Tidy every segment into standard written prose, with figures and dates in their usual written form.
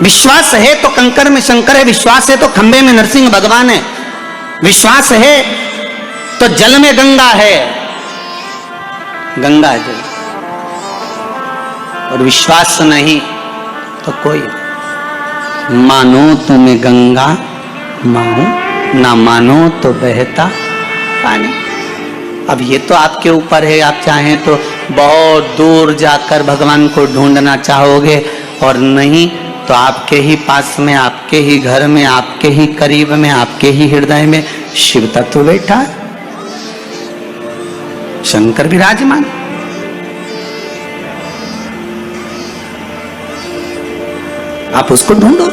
विश्वास है तो कंकर में शंकर है, विश्वास है तो खंबे में नरसिंह भगवान है, विश्वास है तो जल में गंगा है, गंगा जल, और विश्वास नहीं तो कोई। मानो तो मैं गंगा माहूं, ना मानो तो बहता पानी। अब ये तो आपके ऊपर है, आप चाहें तो बहुत दूर जाकर भगवान को ढूंढना चाहोगे, और नहीं तो आपके ही पास में, आपके ही घर में, आपके ही करीब में, आपके ही हृदय में शिव तत्व बैठा है, शंकर विराजमान। आप उसको ढूंढो।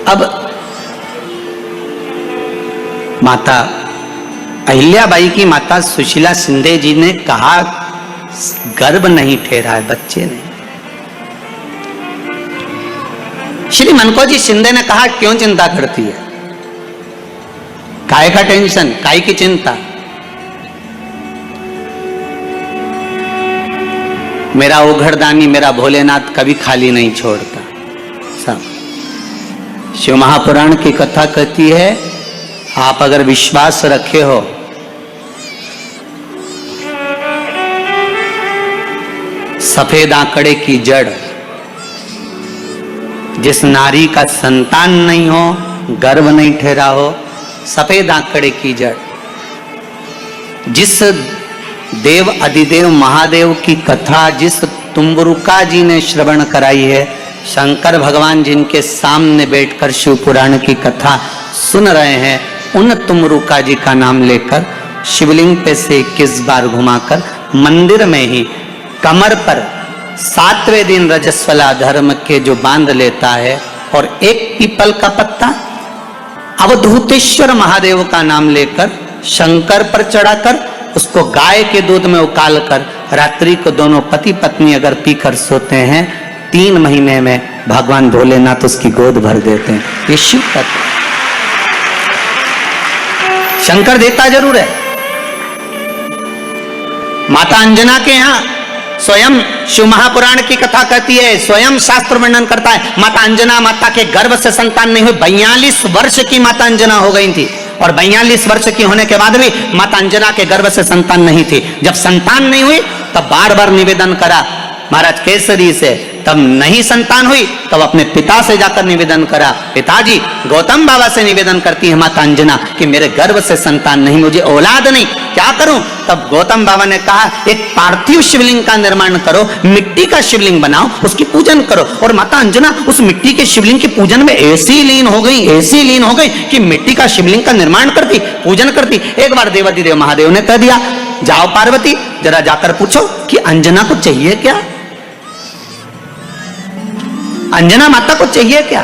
अब माता अहिल्याबाई की माता सुशीला शिंदे जी ने कहा गर्भ नहीं ठहरा है, बच्चे ने। श्री मनकोजी शिंदे ने कहा क्यों चिंता करती है, काय का टेंशन, काय की चिंता। मेरा उघड़दानी, मेरा भोलेनाथ कभी खाली नहीं छोड़ता। सब शिव महापुराण की कथा कहती है, आप अगर विश्वास रखे हो सफेद आंकड़े की जड़, जिस नारी का संतान नहीं हो, गर्भ नहीं ठहरा हो, सफेद आंकड़े की जड़, जिस देव अधिदेव महादेव की कथा जिस तुम्बरुका जी ने श्रवण कराई है, शंकर भगवान जिनके सामने बैठकर शिव पुराण की कथा सुन रहे हैं, उन तुमरुका जी का नाम लेकर शिवलिंग पे से 21 बार घुमाकर मंदिर में ही कमर पर 7वें दिन रजस्वला धर्म के जो बांध लेता है, और एक पीपल का पत्ता अवधूतेश्वर महादेव का नाम लेकर शंकर पर चढ़ाकर उसको गाय के दूध में उकाल कर रात्रि को दोनों पति पत्नी अगर पीकर सोते हैं, 3 महीने में भगवान भोलेनाथ उसकी गोद भर देते हैं। ये शिव तत्व। शंकर देता जरूर है। माता अंजना के यहां स्वयं शिव महापुराण की कथा कहती है, स्वयं शास्त्र वर्णन करता है, माता अंजना माता के गर्भ से संतान नहीं हुई। 42 वर्ष की माता अंजना हो गई थी, और 42 वर्ष की होने के बाद भी माता अंजना के गर्भ से संतान नहीं थी। जब संतान नहीं हुई तब बार बार निवेदन करा महाराज केसरी से, तब नहीं संतान हुई तब अपने पिता से जाकर निवेदन करा, पिताजी गौतम बाबा से निवेदन करती है माता अंजना कि मेरे गर्भ से संतान नहीं, मुझे औलाद नहीं, क्या करूं। तब गौतम बाबा ने कहा एक पार्थिव शिवलिंग का निर्माण करो, मिट्टी का शिवलिंग बनाओ, उसकी पूजन करो। और माता अंजना उस मिट्टी के शिवलिंग की पूजन में ऐसी लीन हो गई, ऐसी लीन हो गई कि मिट्टी का शिवलिंग का निर्माण करती, पूजन करती। एक बार देवाधिदेव महादेव ने कह दिया, जाओ पार्वती जरा जाकर पूछो कि अंजना को चाहिए क्या, अंजना माता को चाहिए क्या।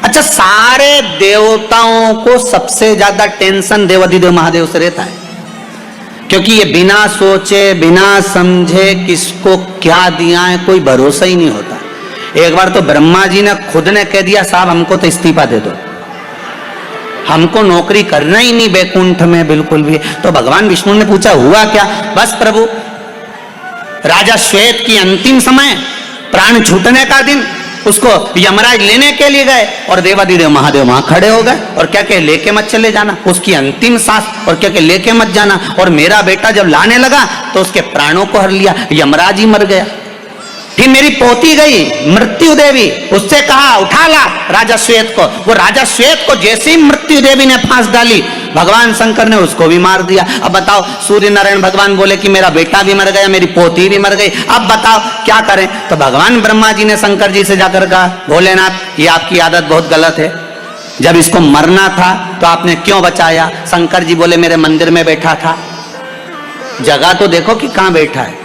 अच्छा, सारे देवताओं को सबसे ज्यादा टेंशन देवाधिदेव महादेव से रहता है, क्योंकि ये बिना सोचे बिना समझे किसको क्या दिया है कोई भरोसा ही नहीं होता। एक बार तो ब्रह्मा जी ने खुद ने कह दिया, साहब हमको तो इस्तीफा दे दो, हमको नौकरी करना ही नहीं बैकुंठ में बिल्कुल भी। तो भगवान विष्णु ने पूछा हुआ क्या। बस प्रभु, राजा श्वेत की अंतिम समय, प्राण छूटने का दिन, उसको यमराज लेने के लिए गए, और देवाधिदेव महादेव वहां खड़े हो गए और क्या कहे, लेके मत चले जाना, उसकी अंतिम सांस, और क्या कहे, लेके मत जाना। और मेरा बेटा जब लाने लगा तो उसके प्राणों को हर लिया, यमराज ही मर गया। फिर मेरी पोती गई मृत्यु देवी, उससे कहा उठा ला राजा श्वेत को, वो राजा श्वेत को जैसे ही मृत्यु देवी ने फांस डाली, भगवान शंकर ने उसको भी मार दिया। अब बताओ, सूर्य नारायण भगवान बोले कि मेरा बेटा भी मर गया, मेरी पोती भी मर गई, अब बताओ क्या करें। तो भगवान ब्रह्मा जी ने शंकर जी से जाकर कहा, भोलेनाथ ये आपकी आदत बहुत गलत है, जब इसको मरना था तो आपने क्यों बचाया। शंकर जी बोले मेरे मंदिर में बैठा था, जगह तो देखो कि कहां बैठा है।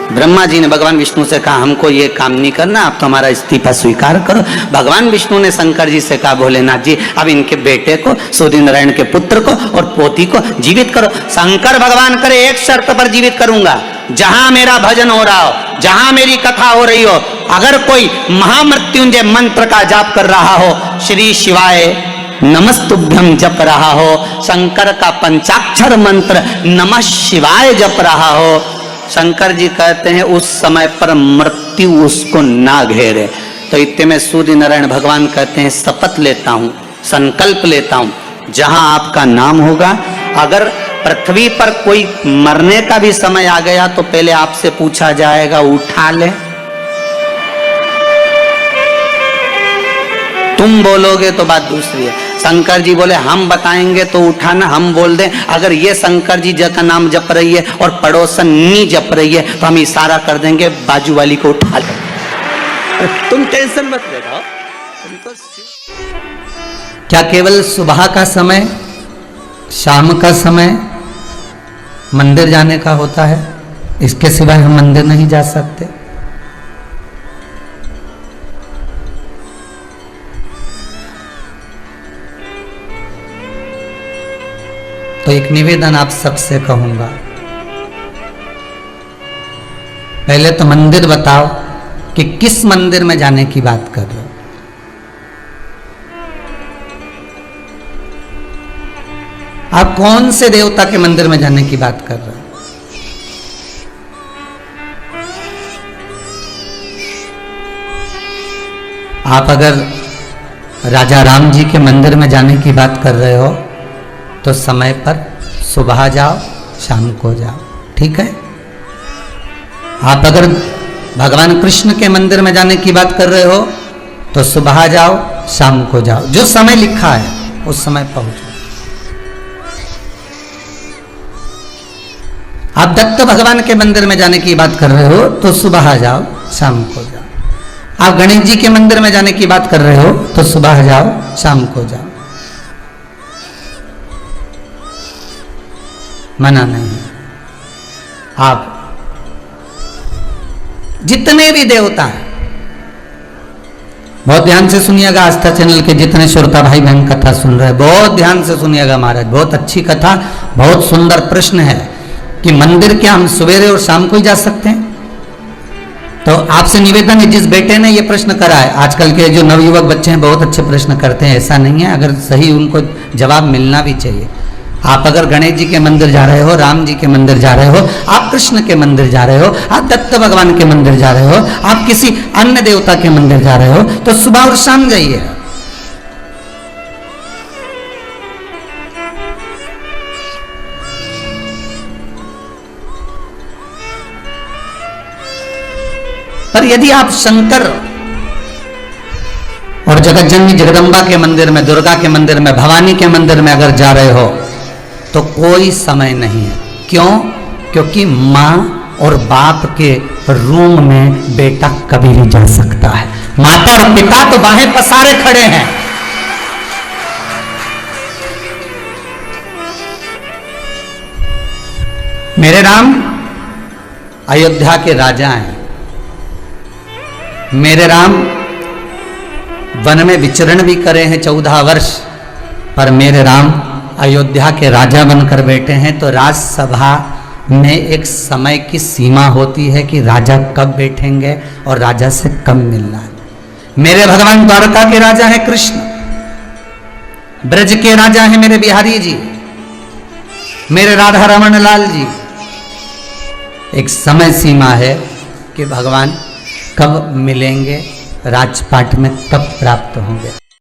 ब्रह्मा जी ने भगवान विष्णु से कहा हमको ये काम नहीं करना, आप तो हमारा इस्तीफा स्वीकार करो। भगवान विष्णु ने शंकर जी से कहा भोलेनाथ जी अब इनके बेटे को, सूर्य नारायण के पुत्र को और पोती को जीवित करो। शंकर भगवान करे एक शर्त पर जीवित करूंगा, जहां मेरा भजन हो रहा हो, जहां मेरी कथा हो रही हो, अगर कोई महामृत्युंजय मंत्र का जाप कर रहा हो, श्री शिवाय नमस्तुभ्यम जप रहा हो, शंकर का पंचाक्षर मंत्र नमः शिवाय जप रहा हो, शंकर जी कहते हैं उस समय पर मृत्यु उसको ना घेरे। तो इतने में सूर्य नारायण भगवान कहते हैं शपथ लेता हूं, संकल्प लेता हूं, जहां आपका नाम होगा, अगर पृथ्वी पर कोई मरने का भी समय आ गया तो पहले आपसे पूछा जाएगा उठा ले, तुम बोलोगे तो बात दूसरी है। शंकर जी बोले हम बताएंगे तो उठाना, हम बोल दें अगर ये शंकर जी का नाम जप रही है और पड़ोसन नहीं जप रही है तो हम इशारा कर देंगे बाजू वाली को उठा ले, तुम टेंशन मत लेना। क्या केवल सुबह का समय, शाम का समय मंदिर जाने का होता है? इसके सिवाय हम मंदिर नहीं जा सकते? तो एक निवेदन आप सबसे कहूंगा, पहले तो मंदिर बताओ कि किस मंदिर में जाने की बात कर रहे हो। आप कौन से देवता के मंदिर में जाने की बात कर रहे हो? आप अगर राजा राम जी के मंदिर में जाने की बात कर रहे हो तो समय पर सुबह जाओ, शाम को जाओ, ठीक है। आप अगर भगवान कृष्ण के मंदिर में जाने की बात कर रहे हो तो सुबह जाओ, शाम को जाओ, जो समय लिखा है उस समय पहुंचो। आप दत्त भगवान के मंदिर में जाने की बात कर रहे हो तो सुबह जाओ, शाम को जाओ। आप गणेश जी के मंदिर में जाने की बात कर रहे हो तो सुबह जाओ, शाम को जाओ, मना नहीं। आप जितने भी देवता हैं, बहुत ध्यान से सुनिएगा, आस्था चैनल के जितने श्रोता भाई बहन कथा सुन रहे हैं बहुत ध्यान से सुनिएगा महाराज, बहुत अच्छी कथा, बहुत सुंदर प्रश्न है कि मंदिर क्या हम सवेरे और शाम को ही जा सकते हैं? तो आपसे निवेदन है, जिस बेटे ने ये प्रश्न करा है, आजकल के जो नवयुवक बच्चे हैं बहुत अच्छे प्रश्न करते हैं, ऐसा नहीं है, अगर सही उनको जवाब मिलना भी चाहिए। आप अगर गणेश जी के मंदिर जा रहे हो, राम जी के मंदिर जा रहे हो, आप कृष्ण के मंदिर जा रहे हो, आप दत्त भगवान के मंदिर जा रहे हो, आप किसी अन्य देवता के मंदिर जा रहे हो तो सुबह और शाम जाइए। पर यदि आप शंकर और जगत जननी जगदम्बा के मंदिर में, दुर्गा के मंदिर में, भवानी के मंदिर में अगर जा रहे हो तो कोई समय नहीं है। क्यों? क्योंकि माँ और बाप के रूम में बेटा कभी नहीं जा सकता है। माता और पिता तो बाहें पसारे खड़े हैं। मेरे राम अयोध्या के राजा हैं। मेरे राम वन में विचरण भी करे हैं 14 वर्ष, पर मेरे राम अयोध्या के राजा बनकर बैठे हैं। तो राजसभा में एक समय की सीमा होती है कि राजा कब बैठेंगे और राजा से कब मिलना है। मेरे भगवान द्वारका के राजा हैं कृष्ण, ब्रज के राजा हैं मेरे बिहारी जी, मेरे राधा रमन लाल जी। एक समय सीमा है कि भगवान कब मिलेंगे, राजपाट में कब प्राप्त होंगे।